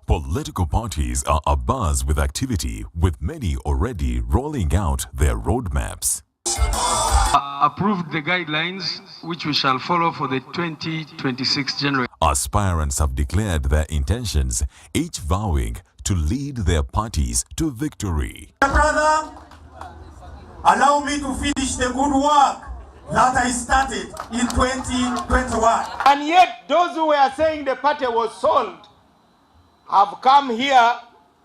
Political parties are abuzz with activity, with many already rolling out their roadmaps. Approved the guidelines which we shall follow for the 2026 general. Aspirants have declared their intentions, each vowing to lead their parties to victory. Brother, allow me to finish the good work that I started in 2021. And yet those who were saying the party was sold have come here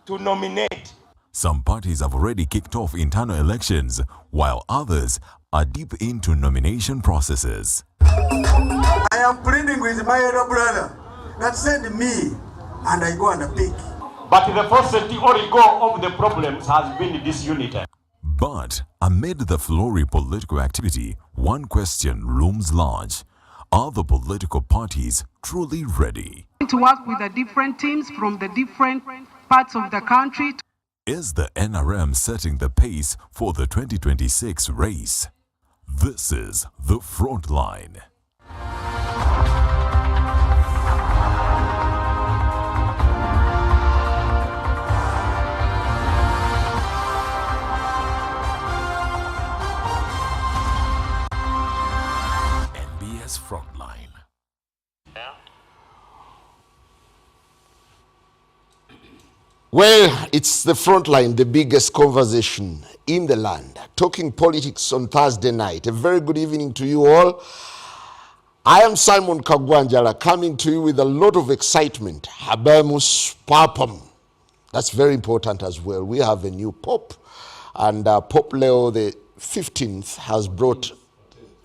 to nominate. Some parties have already kicked off internal elections, while others are deep into nomination processes. I am pleading with my elder brother that send me and I go and pick. But the first origo of the problems has been disunity. But amid the flurry political activity, one question looms large. Are the political parties truly ready? To work with the different teams from the different parts of the country. Is the NRM setting the pace for the 2026 race? This is the Frontline. NBS Frontline. Well, it's the Frontline, the biggest conversation in the land. Talking politics on Thursday night. A very good evening to you all. I am Simon Kagwanjala, coming to you with a lot of excitement. Habemus Papam. That's very important as well. We have a new Pope, and Pope Leo the 15th has brought,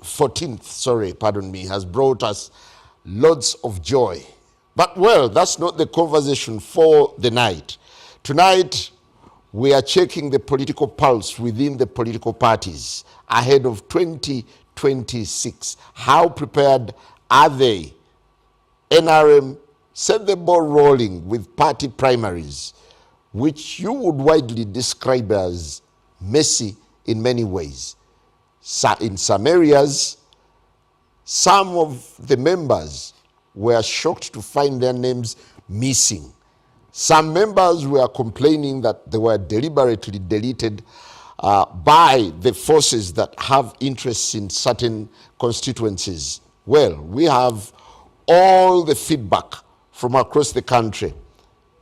14th, sorry, pardon me, has brought us loads of joy. But well, that's not the conversation for the night. Tonight, we are checking the political pulse within the political parties ahead of 2026. How prepared are they? NRM set the ball rolling with party primaries, which you would widely describe as messy in many ways. In some areas, some of the members were shocked to find their names missing. Some members were complaining that they were deliberately deleted by the forces that have interests in certain constituencies. Well, we have all the feedback from across the country.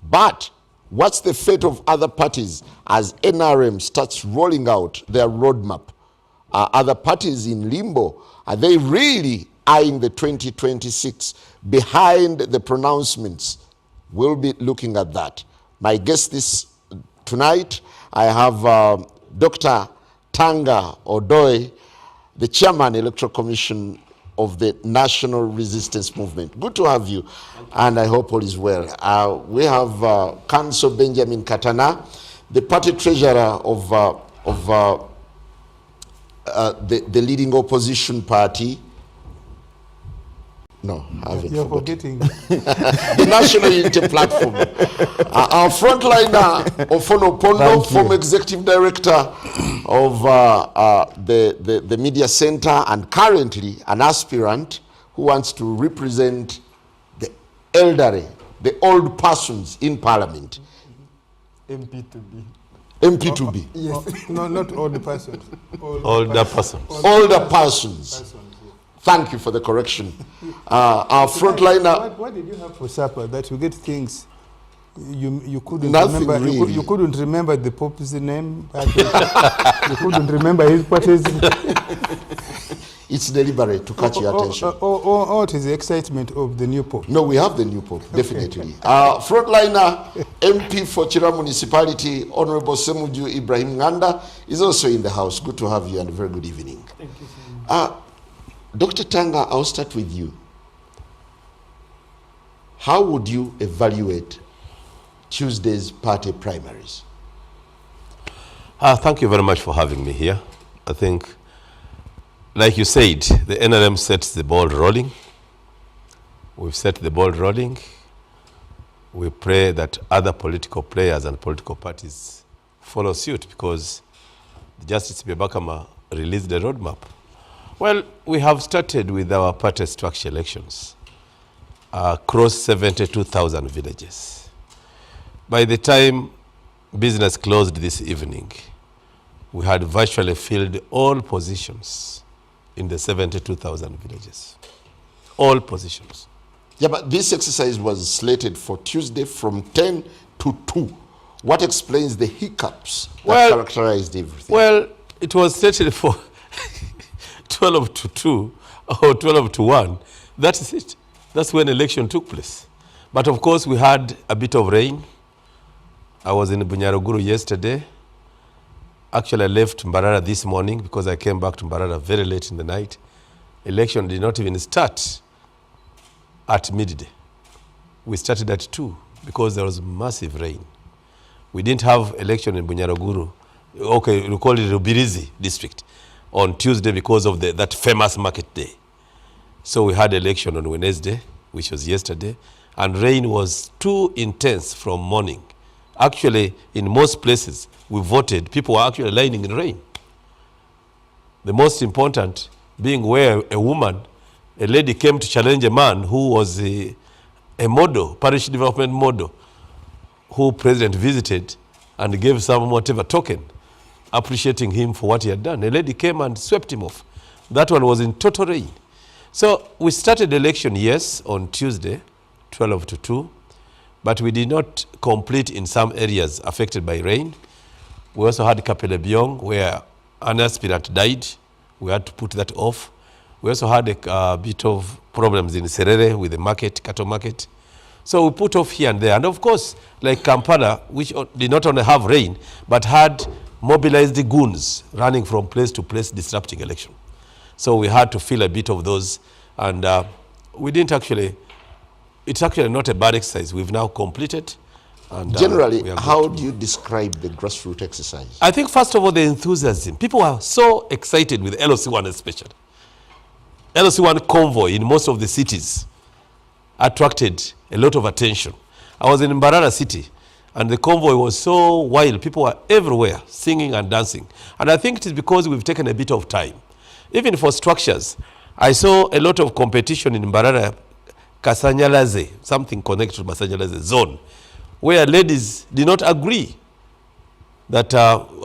But what's the fate of other parties as NRM starts rolling out their roadmap? Are other parties in limbo? Are they really eyeing the 2026 behind the pronouncements? We'll be looking at that. My guest tonight, I have Dr. Tanga Odoi, the Chairman, Electoral Commission of the National Resistance Movement. Good to have you, and I hope all is well. We have Council Benjamin Katana, the party treasurer of the leading opposition party. No, I haven't. You're forgetting. The National Unity Platform. Our frontliner, Ofono Pondo, former executive director of the Media Center, and currently an aspirant who wants to represent the elderly, the old persons in Parliament. MP2B. MP2B. Yes. No, not old persons. Older persons. Older persons. Thank you for the correction. Our frontliner. What did you have for supper that you get things you couldn't Nothing remember? Really. You couldn't remember the Pope's name. You couldn't remember his party's. It's deliberate to catch your attention. Or it is the excitement of the new Pope. No, we have the new Pope, definitely. Frontliner MP for Chira Municipality, Honorable Semuju Ibrahim Nganda, is also in the house. Good to have you, and a very good evening. Thank you so much. Dr. Tanga, I'll start with you. How would you evaluate Tuesday's party primaries? Thank you very much for having me here. I think, like you said, the NRM sets the ball rolling. We've set the ball rolling. We pray that other political players and political parties follow suit, because Justice Bebakama released the roadmap. Well, we have started with our party structure elections across 72,000 villages. By the time business closed this evening, we had virtually filled all positions in the 72,000 villages. All positions. Yeah, but this exercise was slated for Tuesday from 10 to 2. What explains the hiccups that characterized everything? Well, it was slated for 12 to 2 or 12 to 1. That is it. That's when election took place. But of course, we had a bit of rain. I was in Bunyaruguru yesterday. Actually, I left Mbarara this morning because I came back to Mbarara very late in the night. Election did not even start at midday. We started at 2 because there was massive rain. We didn't have election in Bunyaruguru. Okay, we call it Rubirizi district on Tuesday because of that famous market day. So we had election on Wednesday, which was yesterday, and rain was too intense from morning. Actually, in most places we voted, people were actually lying in rain. The most important being where a woman, a lady came to challenge a man who was a model, parish development model, who president visited and gave some whatever token, appreciating him for what he had done. A lady came and swept him off. That one was in total rain. So we started election, yes, on Tuesday, 12 to 2, but we did not complete in some areas affected by rain. We also had Kapelebiong, where an aspirant died. We had to put that off. We also had a bit of problems in Serere with the market, cattle market. So we put off here and there. And of course, like Kampala, which did not only have rain, but had mobilized the goons running from place to place, disrupting election. So we had to fill a bit of those. And we didn't actually, it's actually not a bad exercise. We've now completed. And, generally, how do you describe the grassroots exercise? I think, first of all, the enthusiasm. People are so excited with LOC1 especially. LOC1 convoy in most of the cities attracted a lot of attention. I was in Mbarara city, and the convoy was so wild. People were everywhere singing and dancing. And I think it is because we've taken a bit of time. Even for structures, I saw a lot of competition in Mbarara, Kasanyalaze, something connected to Kasanyalaze zone, where ladies did not agree that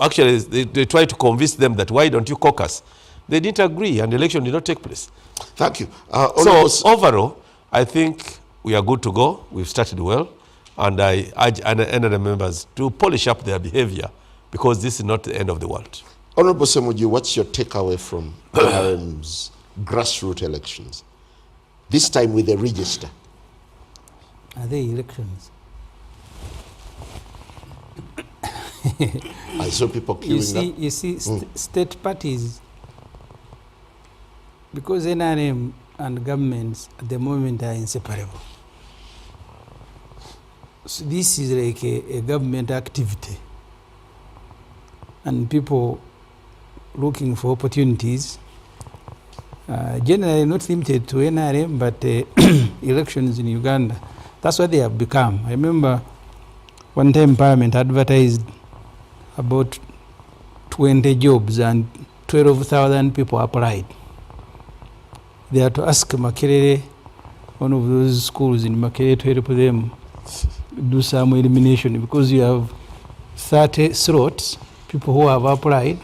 actually they tried to convince them that why don't you caucus? They didn't agree, and the election did not take place. Thank you. So overall, I think we are good to go. We've started well, and I urge NRM members to polish up their behavior because this is not the end of the world. Honorable Semuji, what's your takeaway from NRM's grassroots elections? This time with the register. Are they elections? I saw people queuing up. You see, state parties, because NRM and governments at the moment are inseparable. So this is like a government activity, and people looking for opportunities, generally not limited to NRM, but elections in Uganda. That's what they have become. I remember one time Parliament advertised about 20 jobs and 12,000 people applied. They had to ask Makerere, one of those schools in Makerere, to help them do some elimination, because you have 30 slots, people who have applied.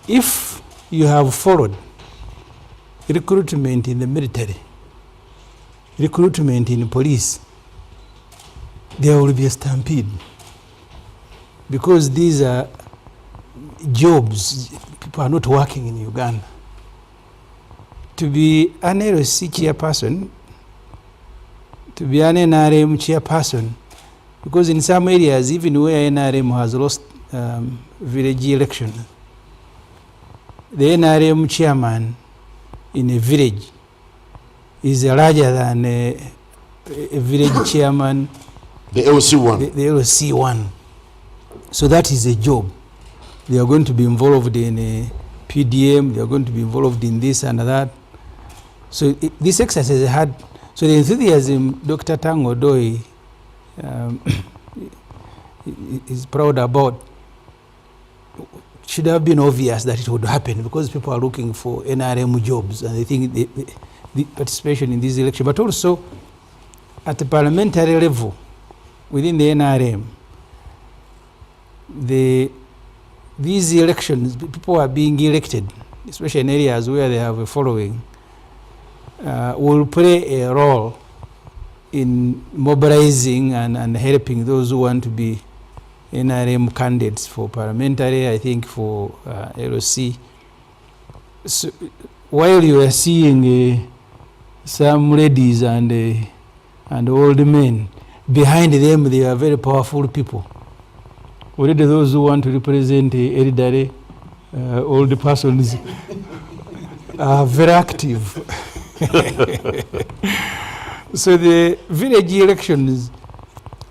If you have followed recruitment in the military, recruitment in police, there will be a stampede, because these are jobs. People are not working in Uganda. To be an LOC chairperson, to be an NRM chairperson, because in some areas, even where NRM has lost village election, the NRM chairman in a village is larger than a village chairman. The LOC1. The LOC1. So that is a job. They are going to be involved in a PDM, they are going to be involved in this and that. So this exercise had, so the enthusiasm Dr. Tango Doi is proud about should have been obvious that it would happen, because people are looking for NRM jobs and they think the participation in this election. But also at the parliamentary level, within the NRM, these elections, people are being elected, especially in areas where they have a following, will play a role in mobilizing and helping those who want to be NRM candidates for parliamentary, I think for LOC. So while you are seeing some ladies and old men, behind them they are very powerful people. Already those who want to represent elderly, old persons are very active. So the village elections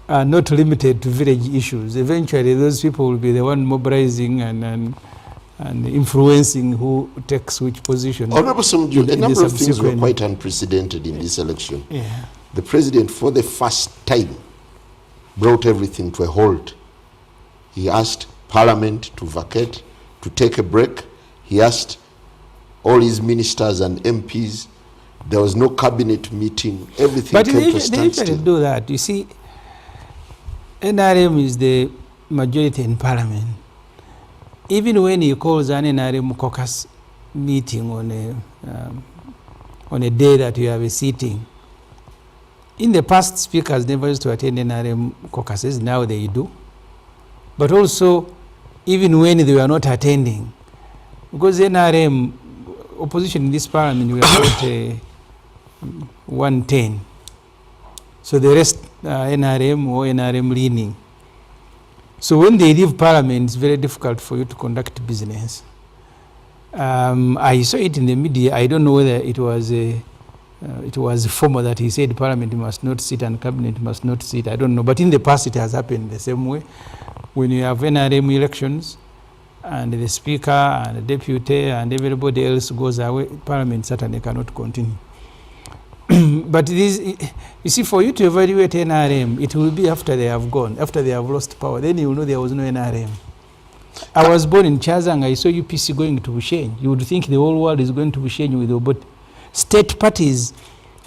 are not limited to village issues. Eventually those people will be the one mobilizing and influencing who takes which position. Honorable Somju, a number of things were quite unprecedented in this election. Yeah. The president, for the first time, brought everything to a halt. He asked Parliament to vacate, to take a break. He asked all his ministers and MPs. There was no cabinet meeting. Everything came to a standstill. But they usually do that. You see, NRM is the majority in Parliament. Even when he calls an NRM caucus meeting on a day that you have a sitting, in the past, speakers never used to attend NRM caucuses. Now they do. But also, even when they were not attending, because NRM opposition in this parliament, we are about 110. So the rest are NRM or NRM leaning. So when they leave parliament, it's very difficult for you to conduct business. I saw it in the media. I don't know whether it was formal that he said parliament must not sit and cabinet must not sit. I don't know. But in the past, it has happened the same way. When you have NRM elections and the speaker and the deputy and everybody else goes away, parliament certainly cannot continue. But this, you see, for you to evaluate NRM, it will be after they have gone, after they have lost power. Then you will know there was no NRM. I was born in Chazang. I saw UPC going to Bushenyi. You would think the whole world is going to Bushenyi with you, but state parties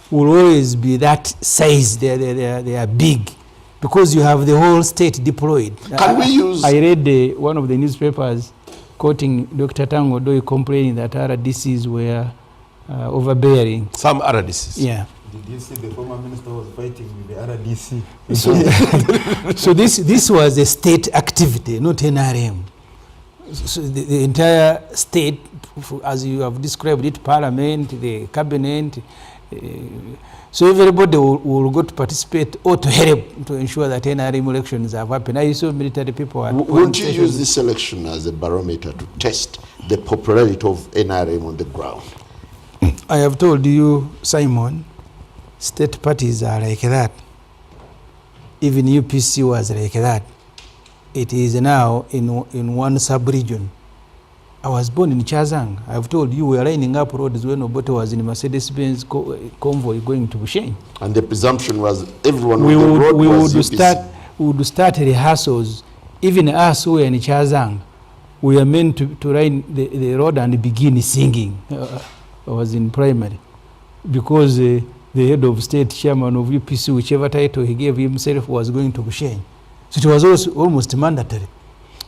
will always be that size. They are big because you have the whole state deployed. Can we use... I read one of the newspapers quoting Dr. Tango Doi complaining that RDCs were overbearing. Some RDCs. Yeah. Did you see the former minister was fighting with the RDC? So this was a state activity, not NRM. So the entire state, as you have described it, parliament, the cabinet, so everybody will go to participate or to help to ensure that NRM elections have happened. I saw military people. Won't you use this election as a barometer to test the popularity of NRM on the ground? I have told you, Simon, state parties are like that. Even UPC was like that. It is now in one sub-region. I was born in Chazang. I've told you we were lining up roads when Obote was in Mercedes-Benz convoy going to Bushenyi. And the presumption was everyone on the road was UPC. We would start rehearsals. Even us who were in Chazang, we are meant to ride the road and begin singing. I was in primary. Because the head of state, chairman of UPC, whichever title he gave himself, was going to Bushenyi. So it was also almost mandatory.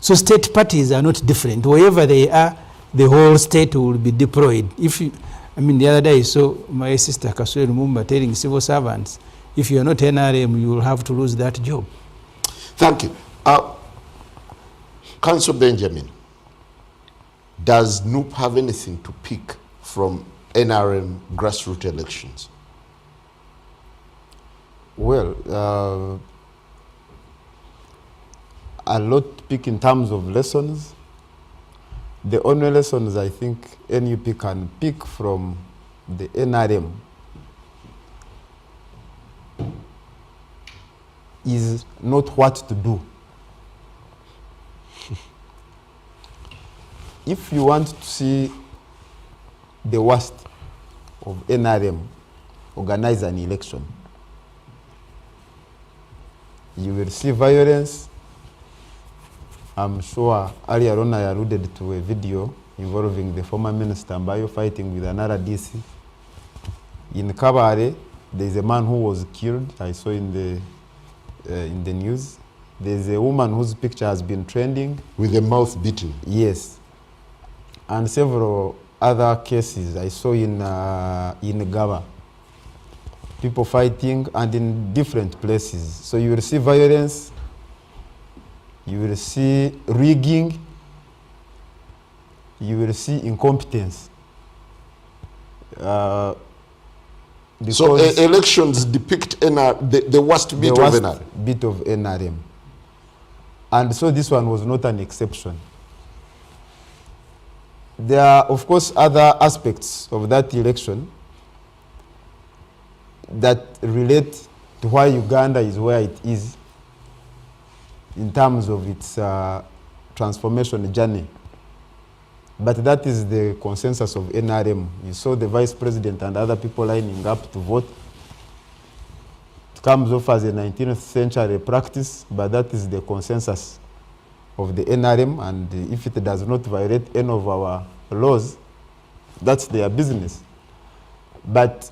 So state parties are not different. Wherever they are, the whole state will be deployed. The other day I saw my sister Kasuri Lumumba telling civil servants, if you are not NRM, you will have to lose that job. Thank you. Councillor Benjamin, does NUP have anything to pick from NRM grassroots elections? Well, a lot to pick in terms of lessons. The only lessons I think NUP can pick from the NRM is not what to do. If you want to see the worst of NRM organize an election, you will see violence. I'm sure earlier on I alluded to a video involving the former minister Mbayo fighting with another DC. In Kabare, there is a man who was killed. I saw in the in the news. There's a woman whose picture has been trending. With the mouth beaten. Yes. And several other cases I saw in Gaba. People fighting and in different places. So you will see violence, you will see rigging, you will see incompetence. So elections depict the worst bit of NRM. Bit of NRM. And so this one was not an exception. There are, of course, other aspects of that election that relate to why Uganda is where it is in terms of its transformation journey. But that is the consensus of NRM. You saw the vice president and other people lining up to vote. It comes off as a 19th century practice, but that is the consensus of the NRM, and if it does not violate any of our laws, that's their business. But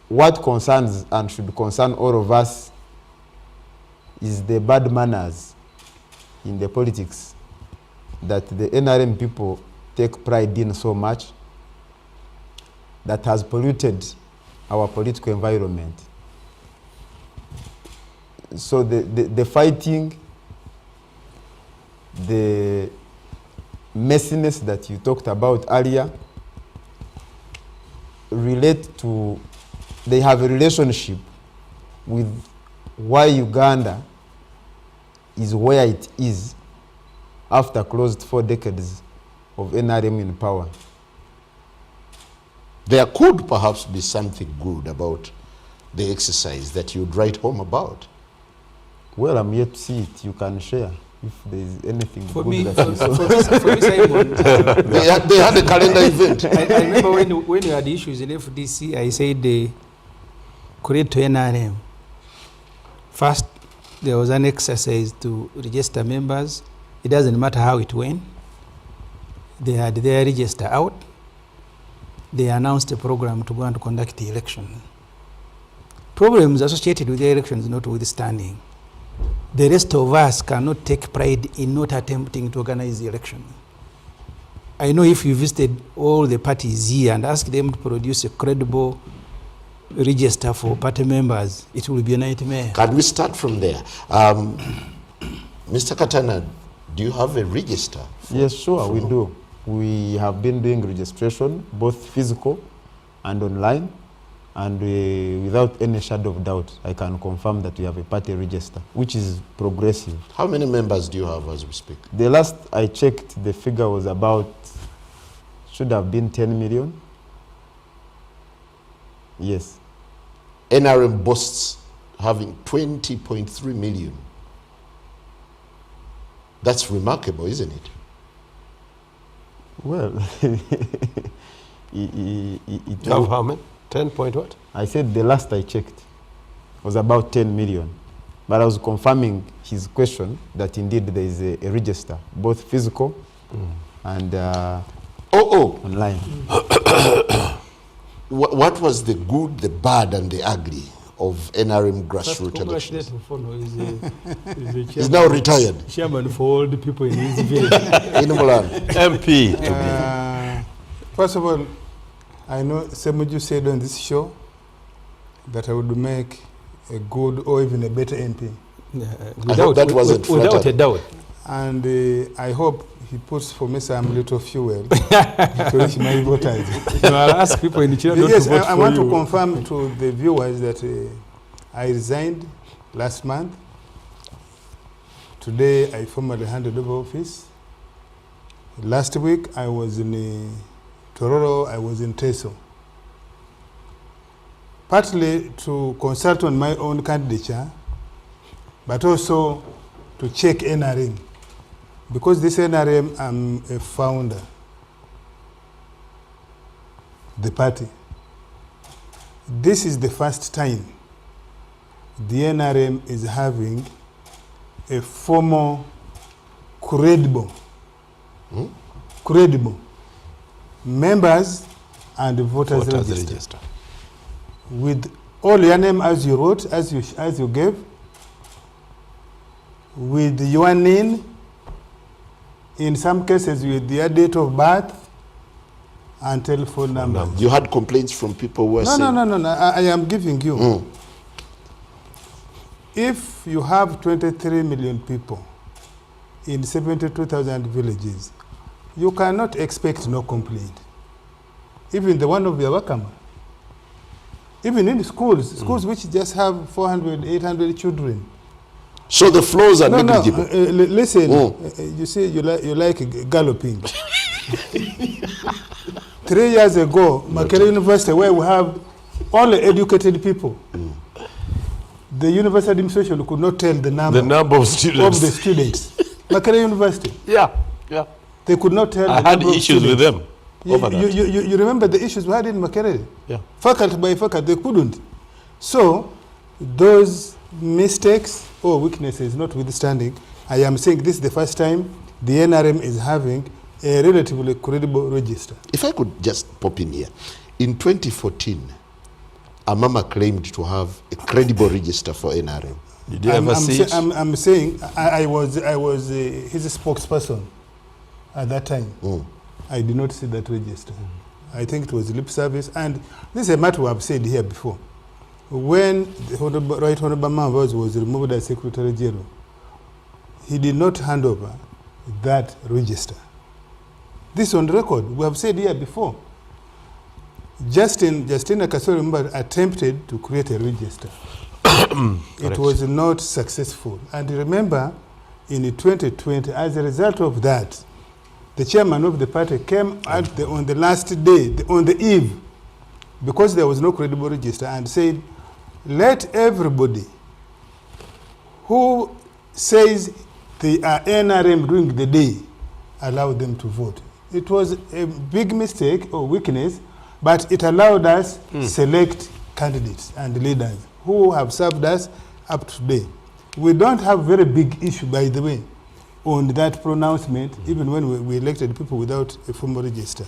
what concerns and should concern all of us is the bad manners in the politics that the NRM people take pride in so much that has polluted our political environment. So the fighting, the messiness that you talked about earlier relate to, they have a relationship with why Uganda is where it is after closed 4 decades of NRM in power. There could perhaps be something good about the exercise that you'd write home about. Well, I'm yet to see it. You can share if there is anything For good me, that you saw. for me, Simon, They had a calendar event. I remember when we had issues in FDC, I said create to NRM. First, there was an exercise to register members. It doesn't matter how it went. They had their register out. They announced a program to go and conduct the election. Problems associated with the elections notwithstanding, the rest of us cannot take pride in not attempting to organize the election. I know if you visited all the parties here and asked them to produce a credible register for party members, it will be a nightmare. Can we start from there? Mr. Katana, do you have a register? Yes, sure, we do. We have been doing registration, both physical and online, and without any shadow of doubt, I can confirm that we have a party register, which is progressive. How many members do you have as we speak? The last I checked, the figure was about, should have been 10 million. Yes. NRM boasts having 20.3 million. That's remarkable, isn't it? Well, You have how many? 10 point what? I said the last I checked was about 10 million. But I was confirming his question that indeed there is a register, both physical and online. What was the good, the bad, and the ugly of NRM grassroots elections? He's now retired. Chairman for all the people in his village. In Mulan. MP. First of all, I know Semuju said on this show that I would make a good or even a better MP. Without a doubt. And I hope he puts for me some little fuel to reach my voters. I'll ask people in the children Yes, to vote I for want you. to confirm to the viewers that I resigned last month. Today, I formally handed over office. Last week, I was in Tororo, I was in Teso. Partly to consult on my own candidature, but also to check NRM. Because this NRM, I'm a founder, the party. This is the first time the NRM is having a formal, credible members and voters register with all your name as you wrote, as you gave, with your name, in some cases with their date of birth and telephone number. You had complaints from people who were saying... No. I am giving you. If you have 23 million people in 72,000 villages, you cannot expect no complaint. Even the one of the Wakama. Even in schools which just have 400, 800 children. So the flows are negligible. Listen, you see, you like galloping. 3 years ago, Makerere University, where we have all the educated people, the university administration could not tell the number of students. Makerere University. Yeah. They could not tell. I had issues with them. You remember the issues we had in Makerere? Yeah. Faculty by faculty, they couldn't. So, those mistakes or weaknesses notwithstanding, I am saying this is the first time the NRM is having a relatively credible register. If I could just pop in here. In 2014, Amama claimed to have a credible register for NRM. Did you ever see it? I'm saying I was his spokesperson at that time. I did not see that register. I think it was lip service. And this is a matter we have said here before. When the Right Honorable Mavaz was removed as Secretary General, he did not hand over that register. This on record, we have said here before. Justina Kasori attempted to create a register. It was not successful. And remember, in 2020, as a result of that, the chairman of the party came on the last day, on the eve, because there was no credible register, and said, let everybody who says they are NRM during the day, allow them to vote. It was a big mistake or weakness, but it allowed us select candidates and leaders who have served us up to today. We don't have very big issue, by the way, on that pronouncement, even when we elected people without a formal register.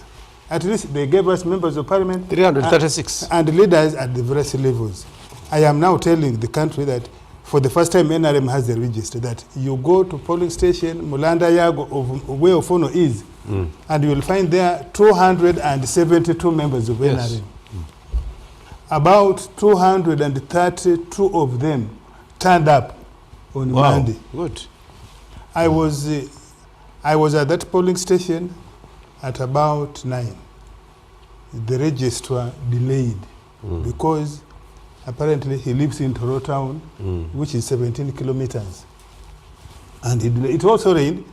At least they gave us members of parliament 336 and leaders at the various levels. I am now telling the country that for the first time NRM has a register, that you go to polling station, Mulanda Yago, of where Ofono is, and you will find there 272 members of NRM. About 232 of them turned up on Monday. Good. I was at that polling station at about 9. The registrar delayed because apparently he lives in Toro Town, which is 17 kilometers. And it also rained,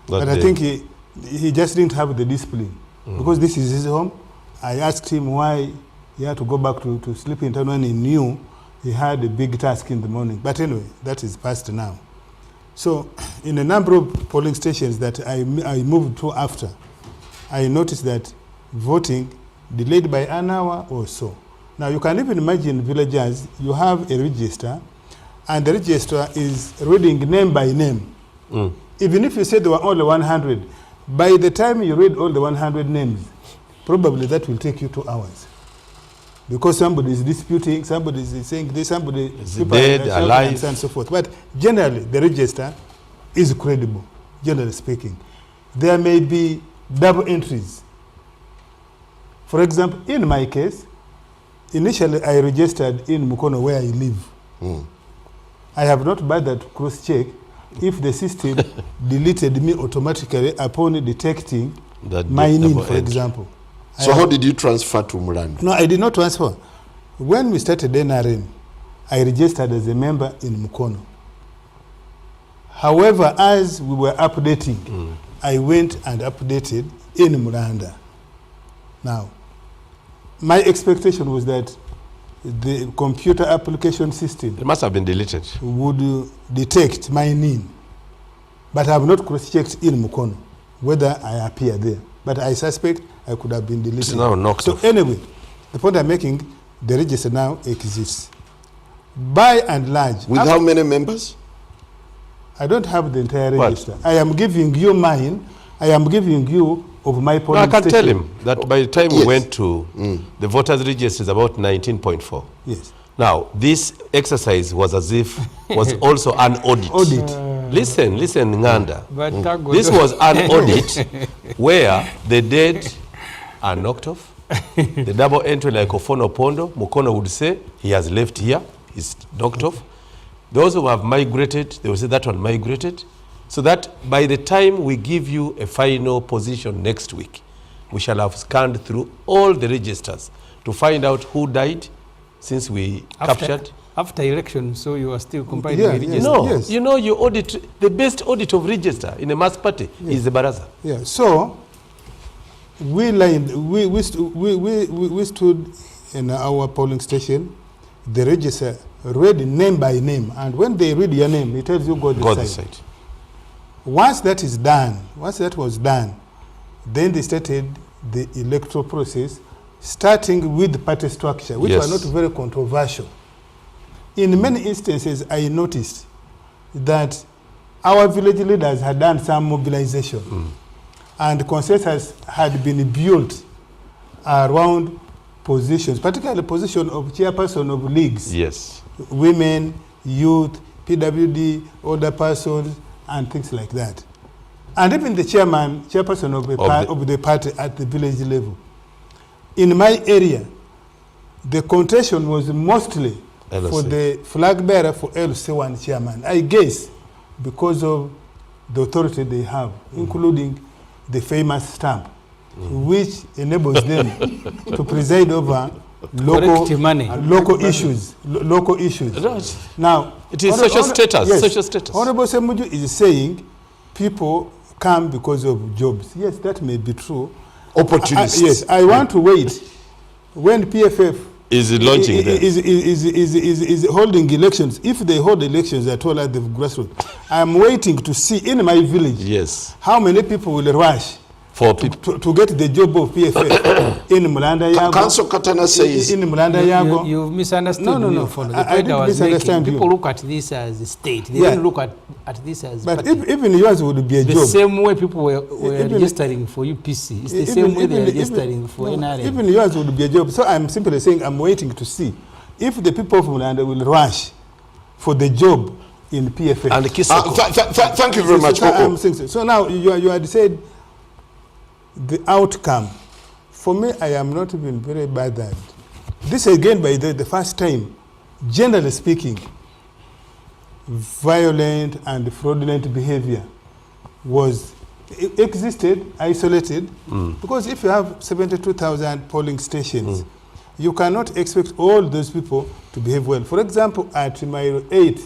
but I think he just didn't have the discipline. Because this is his home. I asked him why he had to go back to sleep in town when he knew he had a big task in the morning. But anyway, that is past now. So in a number of polling stations that I moved to after, I noticed that voting delayed by an hour or so. Now you can even imagine villagers, you have a register, and the registrar is reading name by name. Even if you say there were only 100, by the time you read all the 100 names, probably that will take you 2 hours. Because somebody is disputing, somebody is saying this, somebody is dead, alive, and so forth. But generally, the register is credible, generally speaking. There may be double entries. For example, in my case, initially I registered in Mukono where I live. I have not bothered to cross-check if the system deleted me automatically upon detecting that my name, for example. So how did you transfer to Muranda? No, I did not transfer. When we started NRM, I registered as a member in Mukono. However, as we were updating, I went and updated in Muranda. Now, my expectation was that the computer application system it must have been deleted, would detect my name. But I have not cross-checked in Mukono whether I appear there. But I suspect I could have been deleted. It's now knocked off. Anyway, the point I'm making, the register now exists. By and large. With how many members? I don't have the entire register. I am giving you mine. I am giving you of my polling I can station. tell him that by the time we went to the voters register is about 19.4. Yes. Now, this exercise was as if was also an audit. Listen, Nganda. This was an audit where the dead are knocked off. The double entry like Ofono Pondo, Mukono would say, he has left here, he's knocked off. Those who have migrated, they will say that one migrated. So that by the time we give you a final position next week, we shall have scanned through all the registers to find out who died since we captured. After election, so you are still compiling the register? No, you know, you audit, the best audit of register in a mass party is the Baraza. Yeah, so we stood in our polling station, the register read name by name, and when they read your name, it tells you go this side. Once that is done, once that was done, then they started the electoral process, starting with the party structure, which was not very controversial. In many instances, I noticed that our village leaders had done some mobilization, and consensus had been built around positions, particularly the position of chairperson of leagues. Yes. Women, youth, PWD, older persons, and things like that. And even the chairperson of the party at the village level. In my area, the contention was mostly LOC. For the flag bearer for LC1 chairman. I guess because of the authority they have, including the famous stamp, which enables them to preside over local issues. Now, it is social status. Yes, social status. Honorable Semuju is saying people come because of jobs. Yes, that may be true. Opportunists. Yes, I want to wait when PFF is launching is holding elections. If they hold elections at all at the grassroots, I am waiting to see in my village how many people will rush for to get the job of PFF in Mulanda Yago. Council Katana says in Mulanda Yago. You've misunderstood me. No. I didn't misunderstand you. People look at this as a state. They don't look at this as but even yours would be a job. The same way people were registering for UPC. It's the same way they are registering for NRM. Even yours would be a job. So I'm simply saying I'm waiting to see if the people of Mulanda will rush for the job in PFF. And thank you very much. So now you had said the outcome. For me, I am not even very bothered. This again, by the first time, generally speaking, violent and fraudulent behavior existed, isolated, because if you have 72,000 polling stations, you cannot expect all those people to behave well. For example, at mile 8,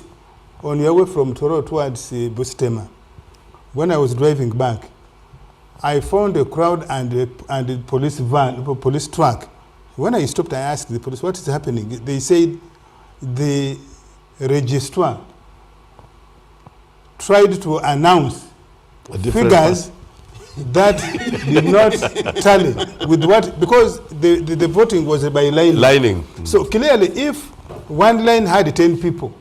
on your way from Toro towards Bustema, when I was driving back, I found a crowd and a police truck. When I stopped, I asked the police, what is happening? They said the registrar tried to announce figures that did not tally with what, because the voting was by lining. So clearly, if one line had 10 people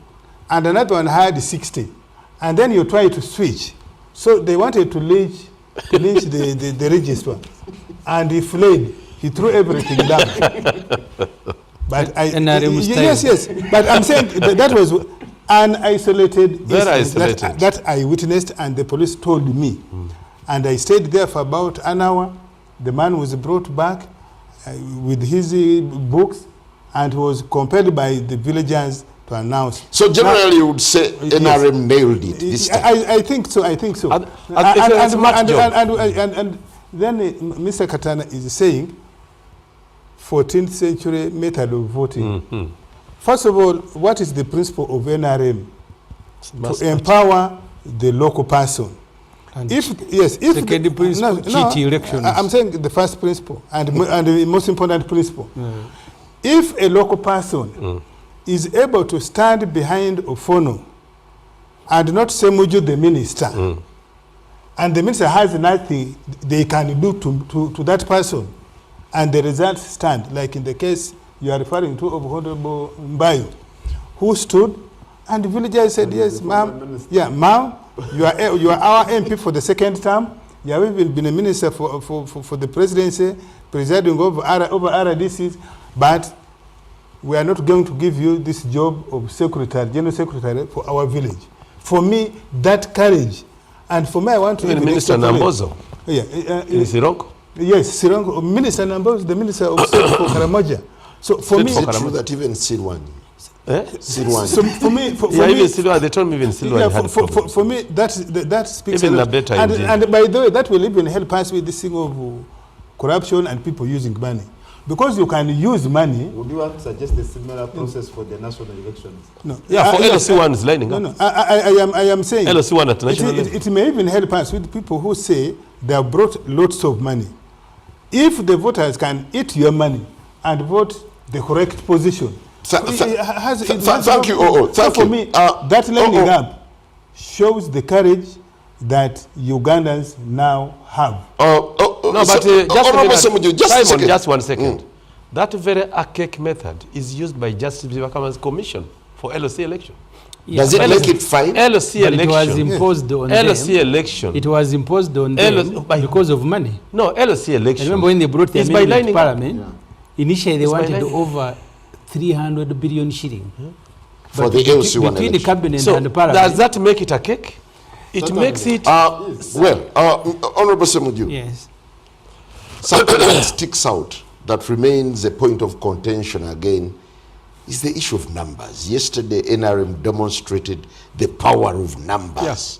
and another one had 60, and then you try to switch, so they wanted to lynch the registrar, and he fled. He threw everything down. But yes. But I'm saying that was an isolated incident that I witnessed, and the police told me. And I stayed there for about an hour. The man was brought back with his books and was compelled by the villagers to announce. So generally, you would say NRM nailed it this time. I think so. And then Mr. Katana is saying 14th century method of voting. First of all, what is the principle of NRM? To empower the local person. And second principle, elections. I'm saying the first principle and the most important principle. If a local person is able to stand behind Ofono and not Semuju the minister, and the minister has nothing they can do to that person, and the results stand, like in the case you are referring to of Honorable Mbayo, who stood, and the villagers said, yes, ma'am, you are our MP for the second term. You have even been a minister for the presidency, presiding over RDCs, but we are not going to give you this job of secretary, general secretary for our village. For me, that courage, and for me, I want to... Minister Nambozo? Yeah. In Sirongo? Yes, Sirongo. Minister Nambozo, the minister of state for Karamoja. So for me... Is it true that even Silwani? Silwani. So for me... even Silwani, they told me even Silwani had problems. For me, that speaks even a lot. better and by the way, that will even help us with this thing of corruption and people using money. Because you can use money. Would you want to suggest a similar process for the national elections? No. Yeah, for LOC one is lining up. No, I am saying LOC one at national level. It may even help us with people who say they have brought lots of money. If the voters can eat your money and vote the correct position, thank you. So for me, that lining up shows the courage that Ugandans now have. No, but Simon, just 1 second. That very archaic method is used by Justice Bivakaman's commission for LOC election. Yeah. Does it make it fine? LOC election. It was imposed on LOC them. election. It was imposed on them because of money. No, LOC election. I remember when they brought the amendment to Parliament, initially they it's wanted over 300 billion shilling. For the LOC one between the cabinet so and the Parliament. Does that make it a cake? It makes it... Honorable Semuju. Yes. Something that sticks out, that remains a point of contention again, is the issue of numbers. Yesterday, NRM demonstrated the power of numbers. Yes.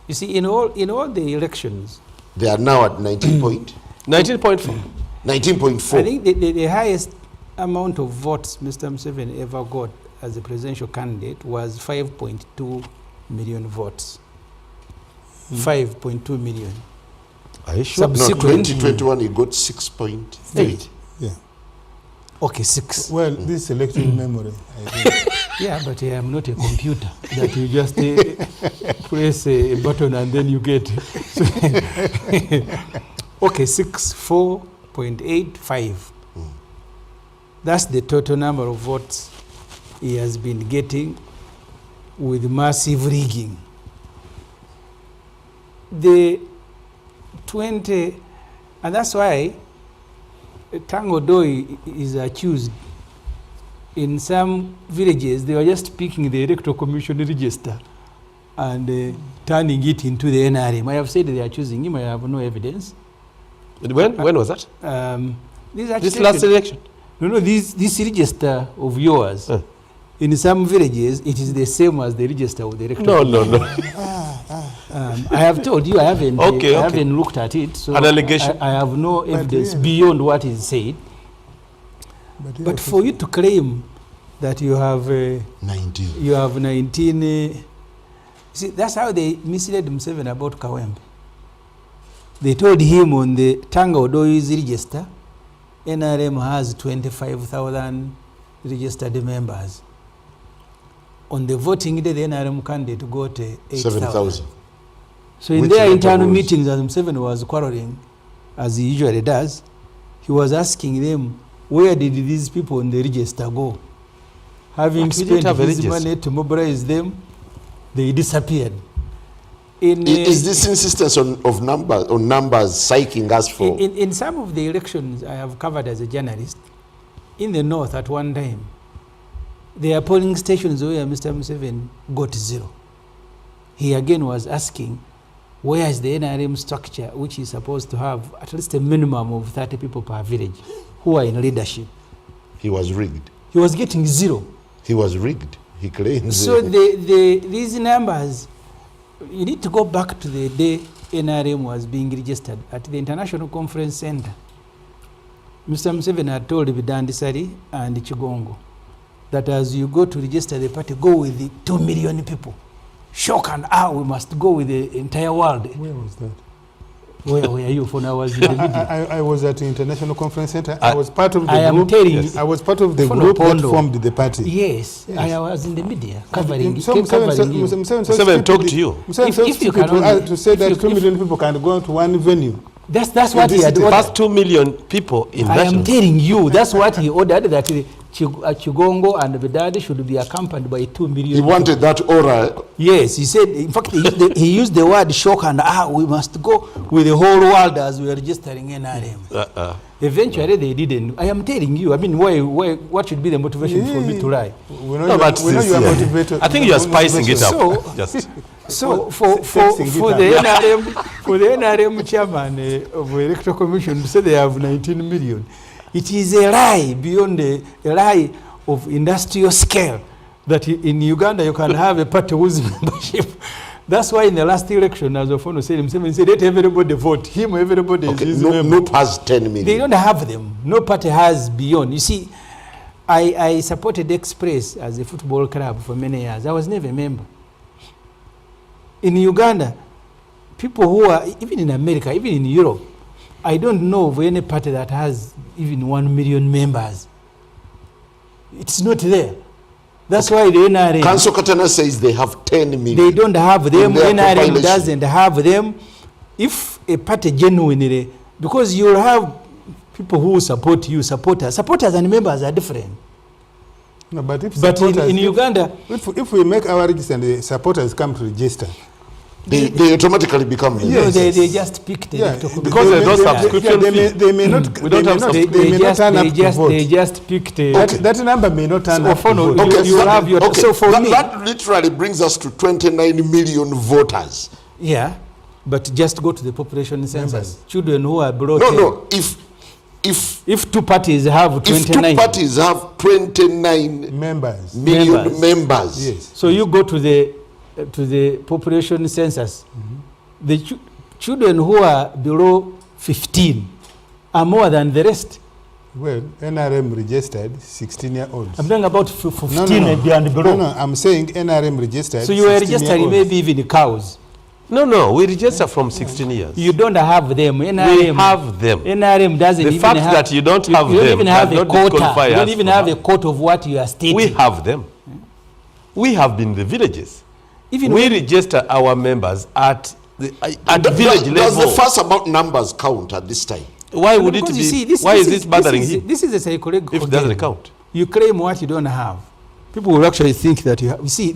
You see, in all the elections, they are now at 19.4. 19.4. I think the highest amount of votes Mr. Museveni ever got as a presidential candidate was 5.2 million votes. 5.2 million. Are you sure? No, 2021 he got 6.8. Yeah. Okay, 6. Well, this selective memory, I think. Yeah, but I am not a computer that you just press a button and then you get. Okay, 4.85. That's the total number of votes he has been getting with massive rigging. The 20, and that's why Tango Doi is accused. In some villages, they were just picking the electoral commission register and turning it into the NRM. I have said they are choosing him. I have no evidence. When was that? This last election? No, this register of yours. In some villages, it is the same as the register of the electoral commission. No. I have told you I haven't looked at it, so an allegation. I have no evidence beyond what is said. But for you to claim that you have 19, see, that's how they misled Museveni about Kawempe. They told him on the Tango Doi's register, NRM has 25,000 registered members. On the voting day, the NRM candidate got 8,000. So in their internal meetings, as Museveni was quarreling, as he usually does, he was asking them, where did these people on the register go? Having spent his money to mobilize them, they disappeared. Is this insistence on numbers psyching us for? In some of the elections I have covered as a journalist, in the north at one time, there are polling stations where Mr. Museveni got 0. He again was asking, where is the NRM structure, which is supposed to have at least a minimum of 30 people per village who are in leadership? He was rigged. He was getting 0. He was rigged, he claims. So these numbers, you need to go back to the day NRM was being registered at the International Conference Center. Mr. Museveni had told Bidandisari and Chigongo that as you go to register the party, go with the 2 million people. Shock and we must go with the entire world. Where was that? Where were you for now? I was in the media. I was at the International Conference Center. I was part of the I group. I was part of the group that formed the party. Yes, I was in the media covering you. Museveni talked to you. If you can to say that 2 million people can go to one venue. That's what he had ordered. Past 2 million people in I am telling you, that's what he ordered, that Chigongo and Bedadi should be accompanied by 2 million. He wanted that aura. Yes, he said, in fact, he used the word shock and we must go with the whole world as we are registering NRM. Eventually, they didn't. I am telling you, I mean, what should be the motivation for me to lie? We know you are motivated. I think you are spicing it up. So for the NRM chairman of the Electoral Commission to say they have 19 million, it is a lie beyond a lie of industrial scale that in Uganda you can have a party whose membership. That's why in the last election, as Ofono said himself, he said, let everybody vote. Him, everybody is his member. NUP has 10 million. They don't have them. No party has beyond. You see, I supported Express as a football club for many years. I was never a member. In Uganda, people who are, even in America, even in Europe, I don't know of any party that has even 1 million members. It's not there. That's why the NRM... Council Katana says they have 10 million. They don't have them. NRM doesn't have them. If a party genuinely... Because you'll have people who support you, supporters. Supporters and members are different. No, but in Uganda... If we make our register and the supporters come to register... They automatically become members. Yes. No, they just picked because there's no subscription fee. They may not. We don't have they may not turn up to vote. They just picked. That number may not turn up to vote. Okay, you have your. Okay, so for me, that literally brings us to 29 million voters. Yeah, but just go to the population census. Children who are below. No. If two parties have 29. If two parties have 29 million members. Yes. So you go to the population census, the children who are below 15 are more than the rest. Well, NRM registered 16-year-olds. I'm talking about 15 and below. No, I'm saying NRM registered. So you are registering maybe even cows. No, we register from 16 years. You don't have them. NRM, we have them. NRM doesn't the even fact have, that you don't have them, you don't even have a quota. You don't even have a quota of what you are stating. We have them. We have been the villages. Even we register our members at village level. Does the first about numbers count at this time? Why would it be? Why is this bothering him? This is a psychological if it doesn't count. You claim what you don't have. People will actually think that you have. You see,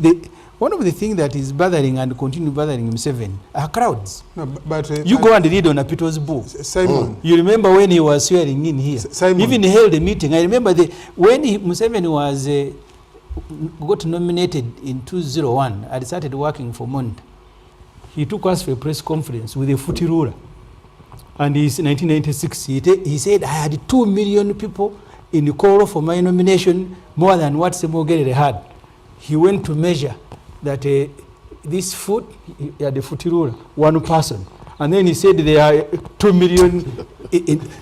one of the things that is bothering and continue bothering Museveni are crowds. No, but you go and read on Apito's book. Simon. You remember when he was swearing in here? Simon. Even held a meeting. I remember when Museveni was got nominated in 2001, I started working for Mond. He took us for a press conference with a footy ruler. And in 1996, he said, I had 2 million people in the call for my nomination, more than what Semogere had. He went to measure that this foot, he had a footy ruler, one person. And then he said there are 2 million.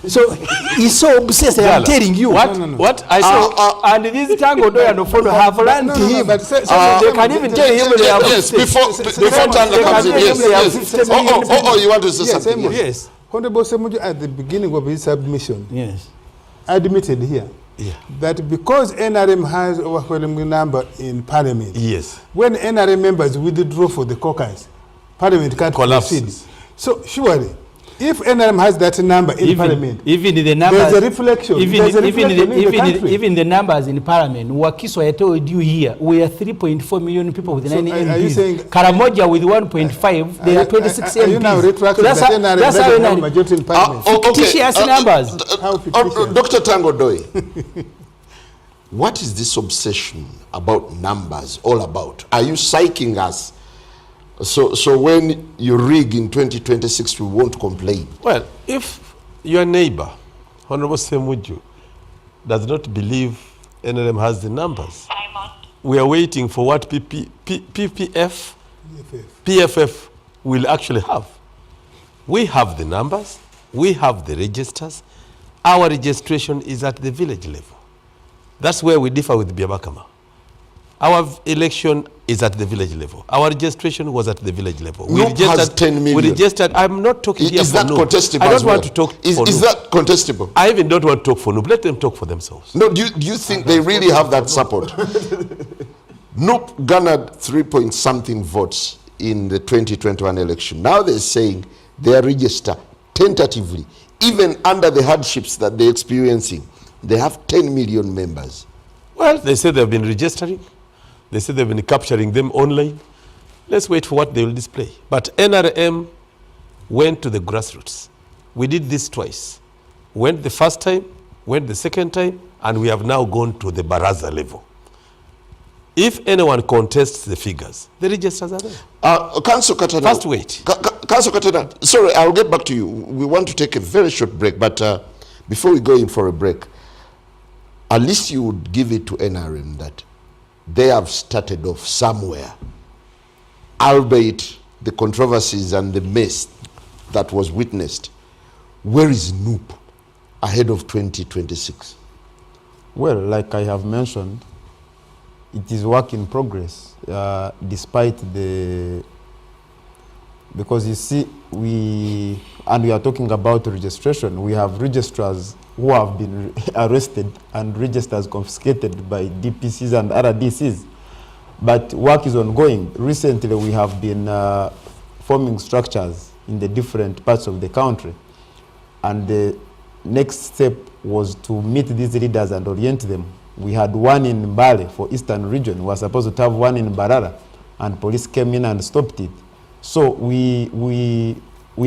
So he's so obsessed. I'm telling you. What I saw. And this Tango Doy and Ofono have learned him. But they can even tell him they have. Yes, before Tango comes in. Yes. You want to say something? Yes. Honorable Semuju, at the beginning of his submission, yes, admitted here that because NRM has overwhelming number in Parliament, yes, when NRM members withdraw for the caucus, Parliament can't proceed. So surely, if NRM has that number in Parliament, even the numbers, there's a reflection. Even the numbers in Parliament, Wakiso, I told you here, we are 3.4 million people with 9 MPs. Are you saying Karamoja with 1.5, they are 26 MPs. Are you now retroactive that NRM doesn't have majority in Parliament? Fictitious numbers. Dr. Tango Doy, what is this obsession about numbers all about? Are you psyching us? So when you rig in 2026, we won't complain. Well, if your neighbor, Honorable Semuju, does not believe NRM has the numbers, we are waiting for what PFF will actually have. We have the numbers, we have the registers. Our registration is at the village level. That's where we differ with Biabakama. Our election is at the village level. Our registration was at the village level. We registered 10 million. We registered. I'm not talking here is for that NUP. contestable? I don't want to talk for Is that contestable? I even don't want to talk for NUP. Let them talk for themselves. No, do you think they really have that support? NUP garnered 3-point-something votes in the 2021 election. Now they're saying they are registered tentatively, even under the hardships that they're experiencing. They have 10 million members. Well, they say they've been registering. They say they've been capturing them online. Let's wait for what they will display. But NRM went to the grassroots. We did this twice. Went the first time, went the second time, and we have now gone to the Baraza level. If anyone contests the figures, the registers are there. Council Katana. First wait. Council Katana, sorry, I'll get back to you. We want to take a very short break, but before we go in for a break, at least you would give it to NRM that they have started off somewhere, albeit the controversies and the mess that was witnessed. Where is NUP ahead of 2026? Well, like I have mentioned, it is work in progress, despite because you see, we are talking about registration. We have registrars who have been arrested and registers confiscated by DPCs and RDCs. But work is ongoing. Recently, we have been forming structures in the different parts of the country. And the next step was to meet these leaders and orient them. We had one in Mbale for Eastern region. We were supposed to have one in Barara, and police came in and stopped it. So we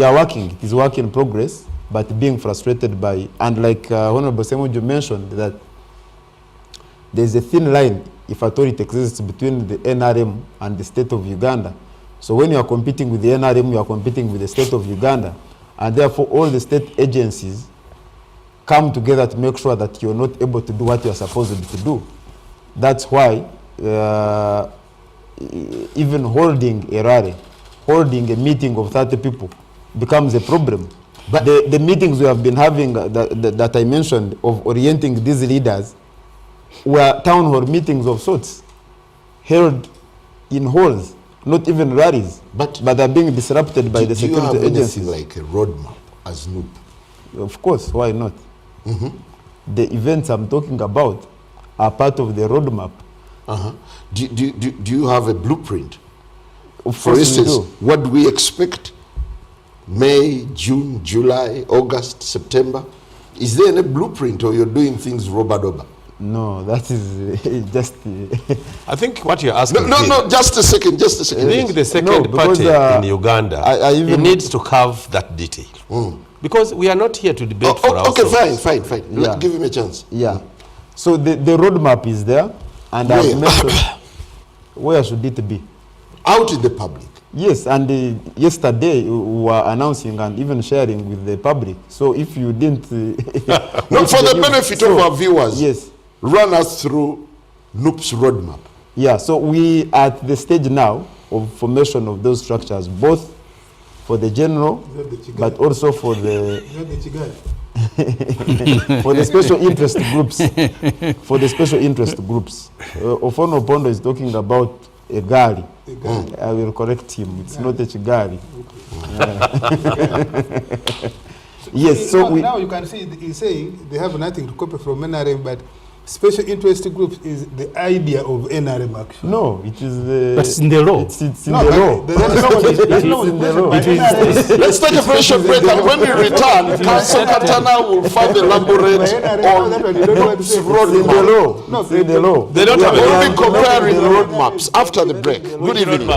are working. It is work in progress, but being frustrated by, and like Honorable Semuju mentioned, that there's a thin line, if at all it exists, between the NRM and the state of Uganda. So when you are competing with the NRM, you are competing with the state of Uganda, and therefore all the state agencies come together to make sure that you're not able to do what you're supposed to do. That's why even holding a rally, holding a meeting of 30 people becomes a problem. But the meetings we have been having that I mentioned of orienting these leaders were town hall meetings of sorts, held in halls, not even rallies, but they're being disrupted by the security agencies. Do you have anything like a roadmap as NUP? Of course, why not? The events I'm talking about are part of the roadmap. Do you have a blueprint? For instance, what do we expect? May, June, July, August, September? Is there any blueprint, or you're doing things roba-doba? No, that is just... I think what you're asking... No, just a second. Being the second party in Uganda, it needs to have that detail. Because we are not here to debate for ourselves. Okay, fine. Yeah. Give him a chance. Yeah. So the roadmap is there, and I've mentioned where should it be? Out in the public. Yes, and yesterday we were announcing and even sharing with the public. So if you didn't... No, for the benefit of our viewers, yes, run us through NUP's roadmap. Yeah, so we are at the stage now of formation of those structures, both for the general, but also for the for the special interest groups. For the special interest groups. Ofono Pondo is talking about a gari. I will correct him. It's not a chigari. Yes, so now you can see he's saying they have nothing to copy from NRM, but special interest groups is the idea of NRM action. No, it is the... But it's in the law. It's in the law. It's in the law. Let's take a very short break, and when we return, Council Katana will further elaborate on NUP's roadmap. No, it's in the law. They don't have a roadmap. We'll be comparing roadmaps after the break. Good evening.